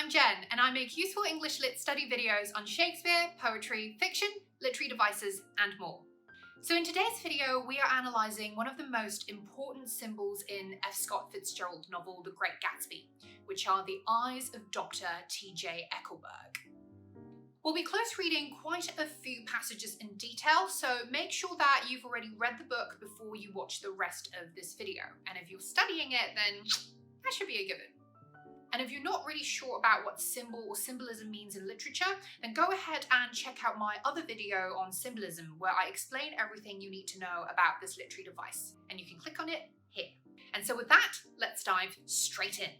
I'm Jen, and I make useful English Lit study videos on Shakespeare, poetry, fiction, literary devices, and more. So in today's video, we are analysing one of the most important symbols in F. Scott Fitzgerald's novel, The Great Gatsby, which are the eyes of Dr. T.J. Eckleburg. We'll be close reading quite a few passages in detail, so make sure that you've already read the book before you watch the rest of this video. And if you're studying it, then that should be a given. And if you're not really sure about what symbol or symbolism means in literature, then go ahead and check out my other video on symbolism, where I explain everything you need to know about this literary device. And you can click on it here. And so with that, let's dive straight in.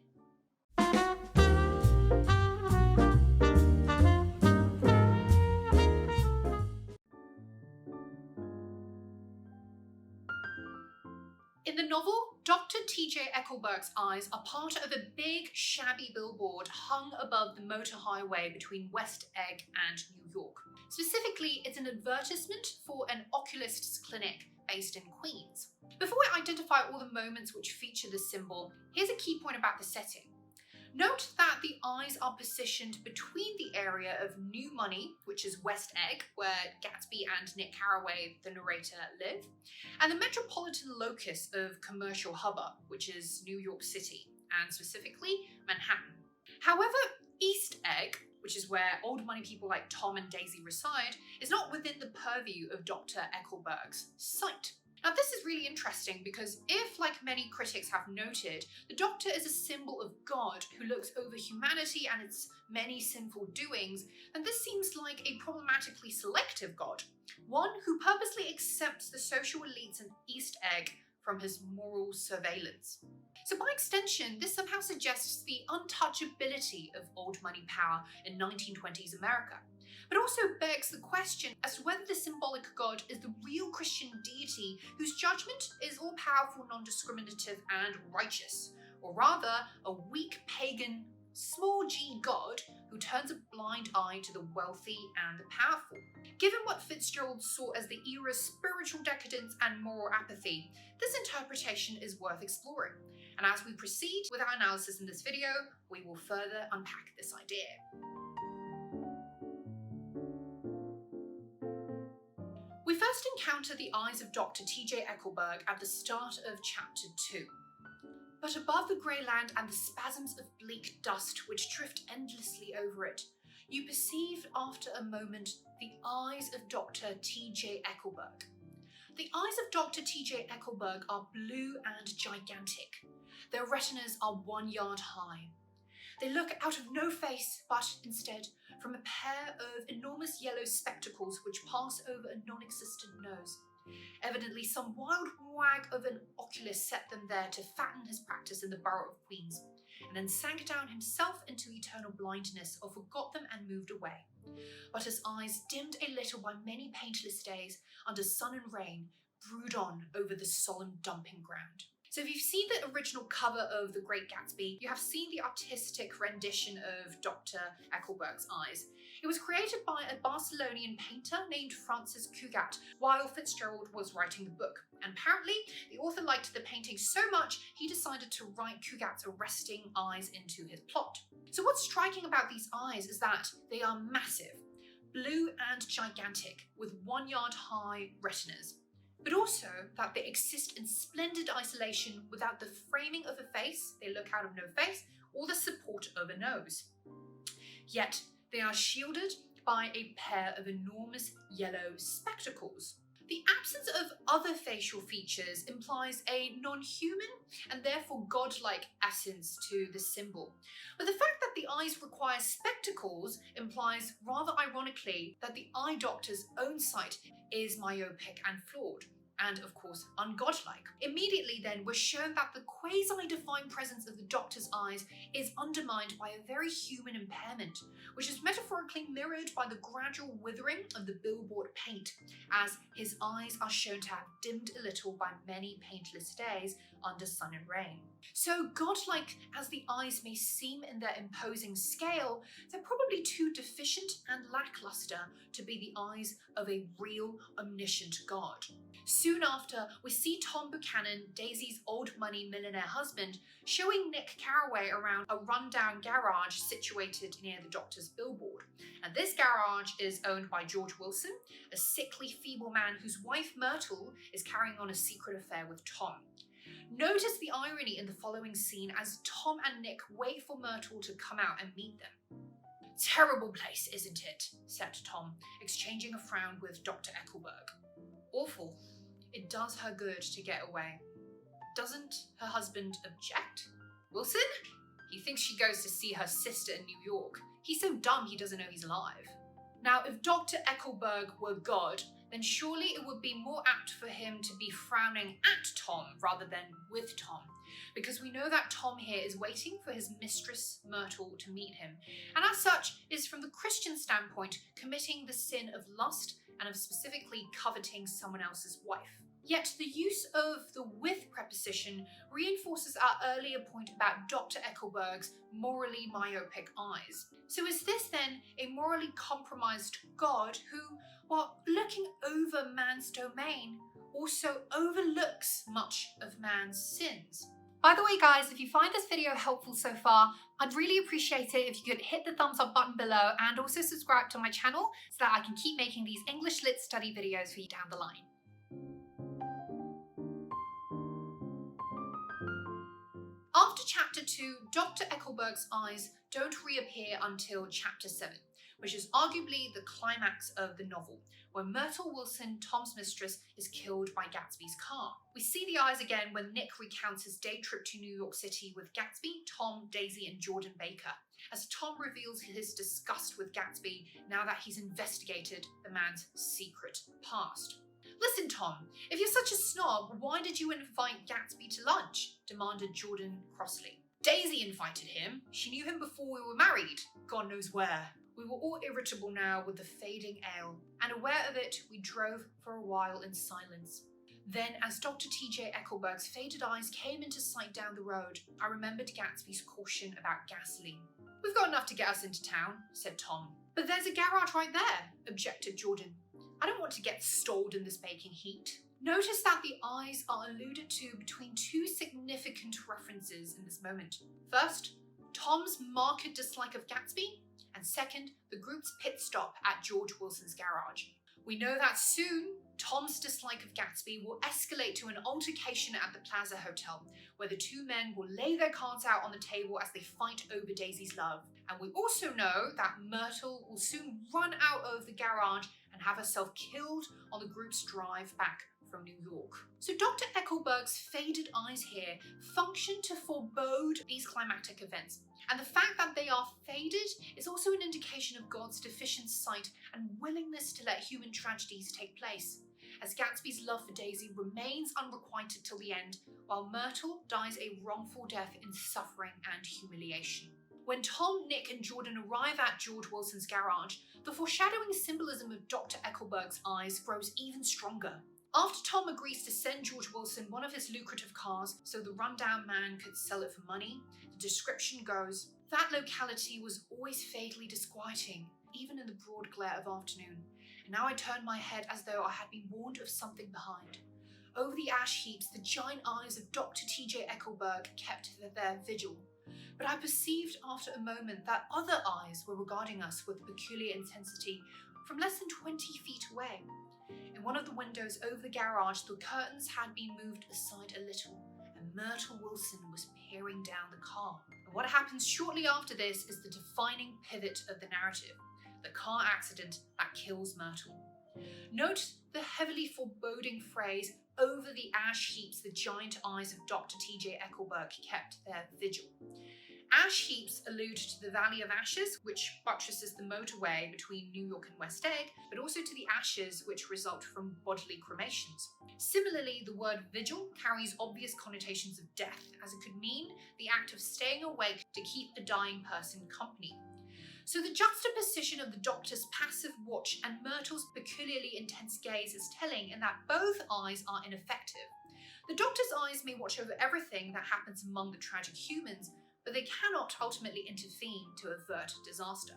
In the novel, Dr. T.J. Eckleburg's eyes are part of a big, shabby billboard hung above the motor highway between West Egg and New York. Specifically, it's an advertisement for an oculist's clinic based in Queens. Before I identify all the moments which feature this symbol, here's a key point about the setting. Note that the eyes are positioned between the area of New Money, which is West Egg, where Gatsby and Nick Carraway, the narrator, live, and the metropolitan locus of commercial hubbub, which is New York City, and specifically Manhattan. However, East Egg, which is where old money people like Tom and Daisy reside, is not within the purview of Dr. Eckleburg's sight. Now, this is really interesting because if, like many critics have noted, the Doctor is a symbol of God who looks over humanity and its many sinful doings, then this seems like a problematically selective God, one who purposely accepts the social elites in East Egg from his moral surveillance. So by extension, this somehow suggests the untouchability of old money power in 1920s America. But also begs the question as to whether the symbolic God is the real Christian deity whose judgment is all-powerful, non-discriminative, and righteous, or rather a weak pagan, small g God who turns a blind eye to the wealthy and the powerful. Given what Fitzgerald saw as the era's spiritual decadence and moral apathy, this interpretation is worth exploring. And as we proceed with our analysis in this video, we will further unpack this idea. We first encounter the eyes of Dr. T.J. Eckleburg at the start of chapter 2. But above the grey land and the spasms of bleak dust which drift endlessly over it, you perceive after a moment the eyes of Dr. T.J. Eckleburg. The eyes of Dr. T.J. Eckleburg are blue and gigantic. Their retinas are 1 yard high. They look out of no face, but instead from a pair of enormous yellow spectacles which pass over a non-existent nose. Evidently some wild wag of an oculist set them there to fatten his practice in the borough of Queens, and then sank down himself into eternal blindness or forgot them and moved away. But his eyes, dimmed a little by many paintless days under sun and rain, brood on over the solemn dumping ground. So if you've seen the original cover of The Great Gatsby, you have seen the artistic rendition of Dr. Eckleburg's eyes. It was created by a Barcelonian painter named Francis Cugat while Fitzgerald was writing the book. And apparently, the author liked the painting so much, he decided to write Cugat's arresting eyes into his plot. So what's striking about these eyes is that they are massive, blue and gigantic, with 1 yard high retinas. But also that they exist in splendid isolation without the framing of a face, they look out of no face, or the support of a nose. Yet they are shielded by a pair of enormous yellow spectacles. The absence of other facial features implies a non-human and therefore godlike essence to the symbol. But the fact that the eyes require spectacles implies, rather ironically, that the eye doctor's own sight is myopic and flawed, and of course ungodlike. Immediately then we're shown that the quasi-divine presence of the Doctor's eyes is undermined by a very human impairment, which is metaphorically mirrored by the gradual withering of the billboard paint, as his eyes are shown to have dimmed a little by many paintless days under sun and rain. So godlike as the eyes may seem in their imposing scale, they're probably too deficient and lackluster to be the eyes of a real omniscient God. Soon after, we see Tom Buchanan, Daisy's old money millionaire husband, showing Nick Carraway around a rundown garage situated near the doctor's billboard. And this garage is owned by George Wilson, a sickly, feeble man whose wife Myrtle is carrying on a secret affair with Tom. Notice the irony in the following scene as Tom and Nick wait for Myrtle to come out and meet them. "Terrible place, isn't it?" said Tom, exchanging a frown with Dr. Eckleburg. "Awful. It does her good to get away." Doesn't her husband object? Wilson? He thinks she goes to see her sister in New York. He's so dumb he doesn't know he's alive. Now, if Dr. Eckleburg were God, then surely it would be more apt for him to be frowning at Tom rather than with Tom, because we know that Tom here is waiting for his mistress Myrtle to meet him, and as such is, from the Christian standpoint, committing the sin of lust and of specifically coveting someone else's wife. Yet the use of the with preposition reinforces our earlier point about Dr. Eckleburg's morally myopic eyes. So is this then a morally compromised God who, while looking over man's domain, also overlooks much of man's sins? By the way, guys, if you find this video helpful so far, I'd really appreciate it if you could hit the thumbs up button below and also subscribe to my channel so that I can keep making these English Lit study videos for you down the line. After chapter 2, Dr. Eckleburg's eyes don't reappear until chapter 7, which is arguably the climax of the novel, where Myrtle Wilson, Tom's mistress, is killed by Gatsby's car. We see the eyes again when Nick recounts his day trip to New York City with Gatsby, Tom, Daisy, and Jordan Baker, as Tom reveals his disgust with Gatsby now that he's investigated the man's secret past. "Listen, Tom, if you're such a snob, why did you invite Gatsby to lunch?" demanded Jordan crossly. "Daisy invited him. She knew him before we were married. God knows where." We were all irritable now with the fading ale, and aware of it, we drove for a while in silence. Then, as Dr. T.J. Eckleburg's faded eyes came into sight down the road, I remembered Gatsby's caution about gasoline. "We've got enough to get us into town," said Tom. "But there's a garage right there," objected Jordan. "I don't want to get stalled in this baking heat." Notice that the eyes are alluded to between two significant references in this moment. First, Tom's marked dislike of Gatsby, and second, the group's pit stop at George Wilson's garage. We know that soon, Tom's dislike of Gatsby will escalate to an altercation at the Plaza Hotel, where the two men will lay their cards out on the table as they fight over Daisy's love. And we also know that Myrtle will soon run out of the garage and have herself killed on the group's drive back from New York. So Dr. Eckleburg's faded eyes here function to forebode these climactic events. And the fact that they are faded is also an indication of God's deficient sight and willingness to let human tragedies take place, as Gatsby's love for Daisy remains unrequited till the end, while Myrtle dies a wrongful death in suffering and humiliation. When Tom, Nick, and Jordan arrive at George Wilson's garage, the foreshadowing symbolism of Dr. Eckleburg's eyes grows even stronger. After Tom agrees to send George Wilson one of his lucrative cars so the rundown man could sell it for money, the description goes, "That locality was always vaguely disquieting, even in the broad glare of afternoon, and now I turned my head as though I had been warned of something behind. Over the ash heaps, the giant eyes of Dr. T.J. Eckleburg kept their vigil, but I perceived after a moment that other eyes were regarding us with peculiar intensity from less than 20 feet away. In one of the windows over the garage, the curtains had been moved aside a little, and Myrtle Wilson was peering down the car. And what happens shortly after this is the defining pivot of the narrative, the car accident that kills Myrtle. Note the heavily foreboding phrase, "Over the ash heaps, the giant eyes of Dr. T.J. Eckleburg kept their vigil." Ash heaps allude to the Valley of Ashes, which buttresses the motorway between New York and West Egg, but also to the ashes which result from bodily cremations. Similarly, the word vigil carries obvious connotations of death, as it could mean the act of staying awake to keep a dying person company. So the juxtaposition of the doctor's passive watch and Myrtle's peculiarly intense gaze is telling in that both eyes are ineffective. The Doctor's eyes may watch over everything that happens among the tragic humans, but they cannot ultimately intervene to avert disaster.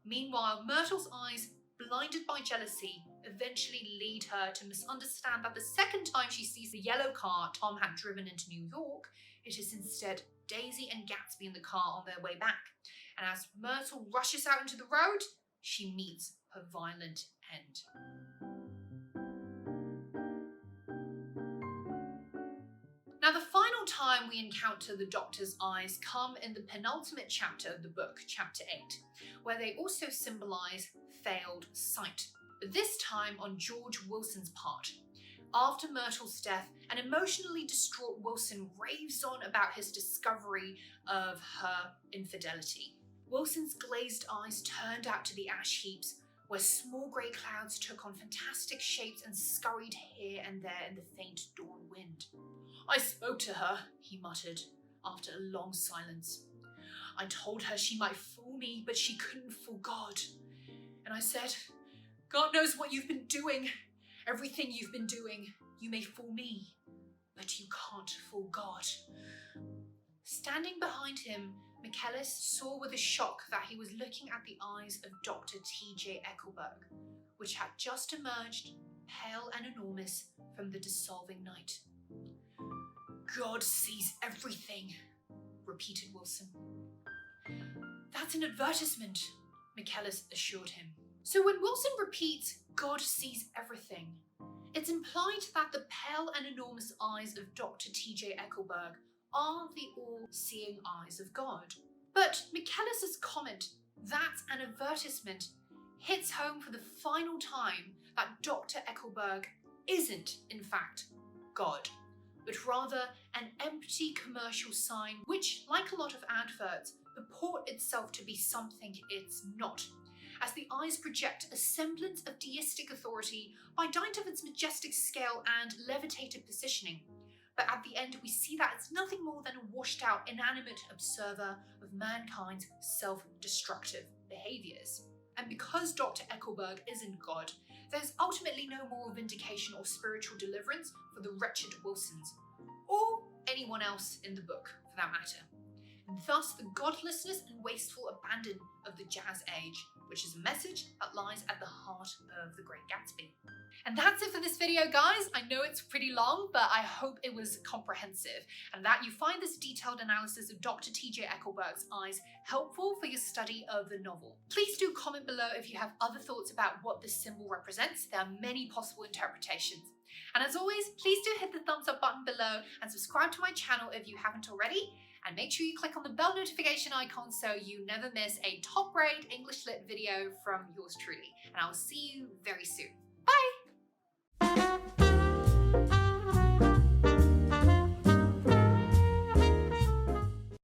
Meanwhile, Myrtle's eyes, blinded by jealousy, eventually lead her to misunderstand that the second time she sees the yellow car Tom had driven into New York, it is instead Daisy and Gatsby in the car on their way back. And as Myrtle rushes out into the road, she meets her violent end. Now, the final time we encounter the Doctor's eyes come in the penultimate chapter of the book, chapter 8, where they also symbolise failed sight, but this time on George Wilson's part. After Myrtle's death, an emotionally distraught Wilson raves on about his discovery of her infidelity. Wilson's glazed eyes turned out to the ash heaps, where small grey clouds took on fantastic shapes and scurried here and there in the faint dawn wind. "I spoke to her," he muttered, after a long silence. "I told her she might fool me, but she couldn't fool God. And I said, God knows what you've been doing. Everything you've been doing. You may fool me, but you can't fool God." Standing behind him, McKellis saw with a shock that he was looking at the eyes of Dr. T.J. Eckleburg, which had just emerged, pale and enormous, from the dissolving night. "God sees everything," repeated Wilson. "That's an advertisement," McKellis assured him. So when Wilson repeats, "God sees everything," it's implied that the pale and enormous eyes of Dr. T.J. Eckleburg are the all-seeing eyes of God. But McKellis's comment, "that's an advertisement," hits home for the final time that Dr. Eckleburg isn't, in fact, God, but rather an empty commercial sign which, like a lot of adverts, purport itself to be something it's not, as the eyes project a semblance of deistic authority by dint of its majestic scale and levitated positioning. But at the end, we see that it's nothing more than a washed-out, inanimate observer of mankind's self-destructive behaviours. And because Dr. Eckleburg isn't God, there's ultimately no moral vindication or spiritual deliverance for the wretched Wilsons, or anyone else in the book, for that matter. And thus the godlessness and wasteful abandon of the Jazz Age, which is a message that lies at the heart of the Great Gatsby. And that's it for this video, guys. I know it's pretty long, but I hope it was comprehensive and that you find this detailed analysis of Dr. T.J. Eckleburg's eyes helpful for your study of the novel. Please do comment below if you have other thoughts about what this symbol represents. There are many possible interpretations. And as always, please do hit the thumbs up button below and subscribe to my channel if you haven't already. And make sure you click on the bell notification icon so you never miss a top-grade English Lit video from yours truly. And I'll see you very soon.